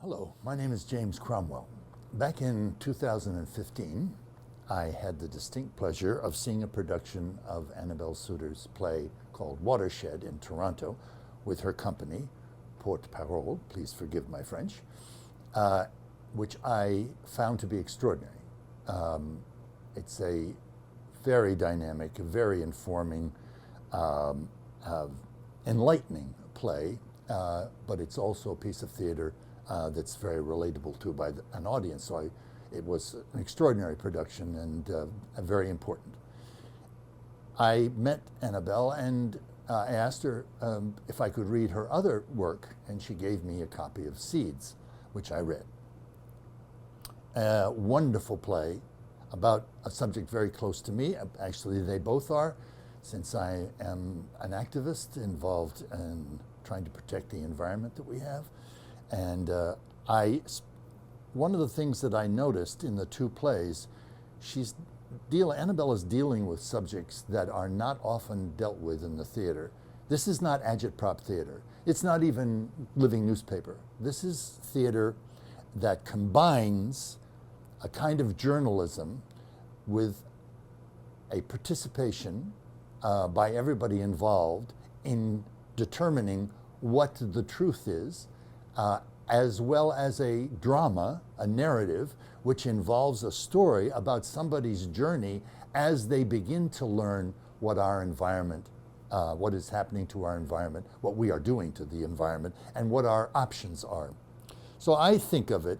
Hello, my name is James Cromwell. Back in 2015, I had the distinct pleasure of seeing a production of Annabelle Souter's play called Watershed in Toronto with her company, Porte, Parole, please forgive my French, which I found to be extraordinary. It's a very dynamic, very informing, um, uh, enlightening play, but it's also a piece of theater that's very relatable to by an audience. So it was an extraordinary production and very important. I met Annabelle and I asked her if I could read her other work, and she gave me a copy of Seeds, which I read. A wonderful play about a subject very close to me. Actually, they both are, since I am an activist involved in trying to protect the environment that we have. And one of the things that I noticed in the two plays, Annabelle is dealing with subjects that are not often dealt with in the theater. This is not agitprop theater. It's not even living newspaper. This is theater that combines a kind of journalism with a participation by everybody involved in determining what the truth is, as well as a drama, a narrative, which involves a story about somebody's journey as they begin to learn what our environment, what is happening to our environment, what we are doing to the environment, and what our options are. So I think of it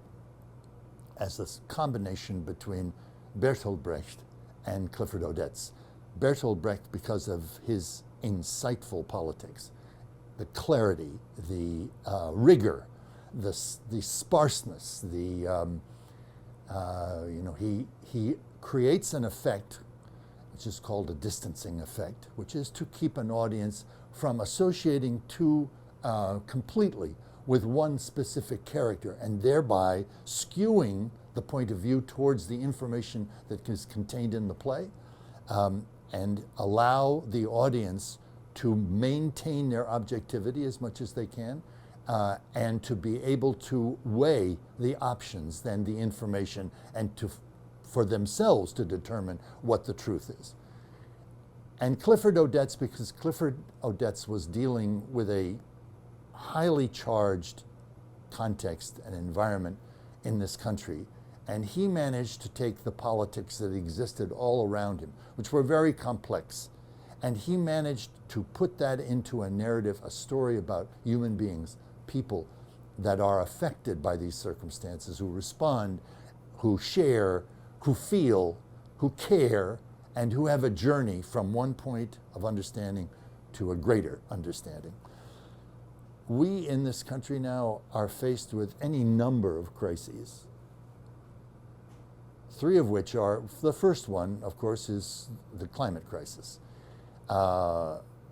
as a combination between Bertolt Brecht and Clifford Odets. Bertolt Brecht because of his insightful politics, the clarity, the rigor, the sparseness, he creates an effect which is called a distancing effect, which is to keep an audience from associating too completely with one specific character and thereby skewing the point of view towards the information that is contained in the play, and allow the audience to maintain their objectivity as much as they can, and to be able to weigh the options, then the information, and for themselves to determine what the truth is. And Clifford Odets, because Clifford Odets was dealing with a highly charged context and environment in this country, and he managed to take the politics that existed all around him, which were very complex, and he managed to put that into a narrative, a story about human beings, people that are affected by these circumstances, who respond, who share, who feel, who care, and who have a journey from one point of understanding to a greater understanding. We in this country now are faced with any number of crises, three of which are, the first one, of course, is the climate crisis,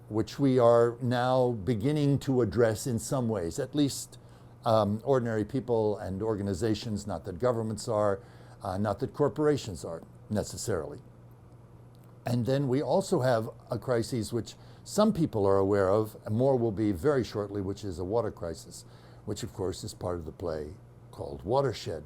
which we are now beginning to address in some ways, at least ordinary people and organizations, not that governments are, not that corporations are necessarily. And then we also have a crisis which some people are aware of, and more will be very shortly, which is a water crisis, which of course is part of the play called Watershed.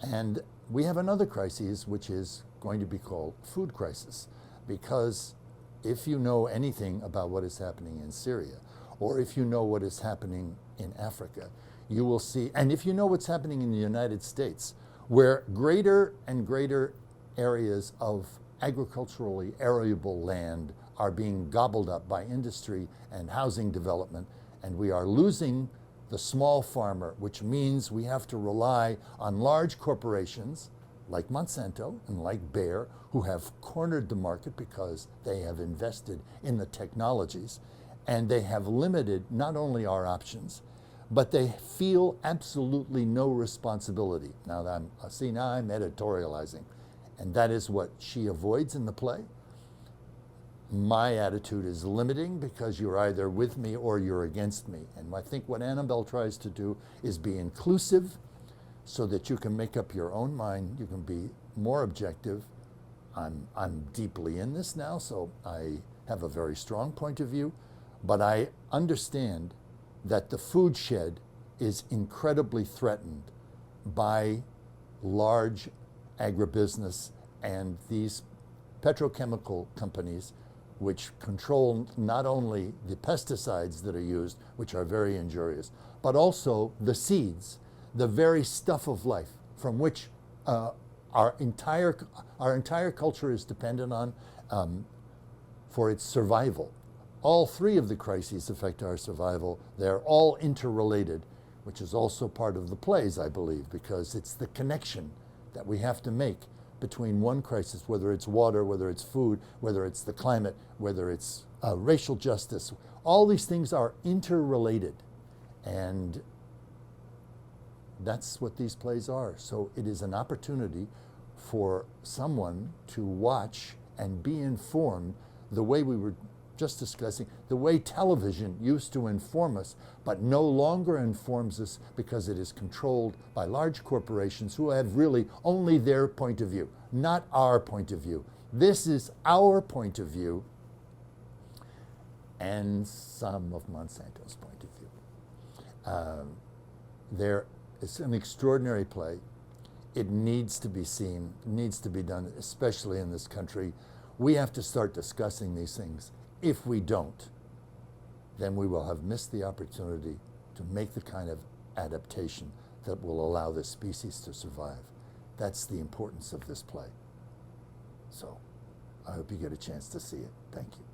And we have another crisis which is going to be called food crisis, because if you know anything about what is happening in Syria, or if you know what is happening in Africa, you will see, and if you know what's happening in the United States, where greater and greater areas of agriculturally arable land are being gobbled up by industry and housing development, and we are losing the small farmer, which means we have to rely on large corporations like Monsanto and like Bayer, who have cornered the market because they have invested in the technologies, and they have limited not only our options, but they feel absolutely no responsibility. Now I'm editorializing, and that is what she avoids in the play. My attitude is limiting, because you're either with me or you're against me. And I think what Annabelle tries to do is be inclusive so that you can make up your own mind, you can be more objective. I'm deeply in this now, so I have a very strong point of view, but I understand that the food shed is incredibly threatened by large agribusiness and these petrochemical companies, which control not only the pesticides that are used, which are very injurious, but also the seeds, the very stuff of life from which our entire culture is dependent on for its survival. All three of the crises affect our survival. They're all interrelated, which is also part of the plays, I believe, because it's the connection that we have to make between one crisis, whether it's water, whether it's food, whether it's the climate, whether it's racial justice. All these things are interrelated, and that's what these plays are. So it is an opportunity for someone to watch and be informed the way we were just discussing, the way television used to inform us, but no longer informs us because it is controlled by large corporations who have really only their point of view, not our point of view. This is our point of view and some of Monsanto's point of view. There is an extraordinary play. It needs to be seen, needs to be done, especially in this country. We have to start discussing these things. If we don't, then we will have missed the opportunity to make the kind of adaptation that will allow this species to survive. That's the importance of this play. So I hope you get a chance to see it. Thank you.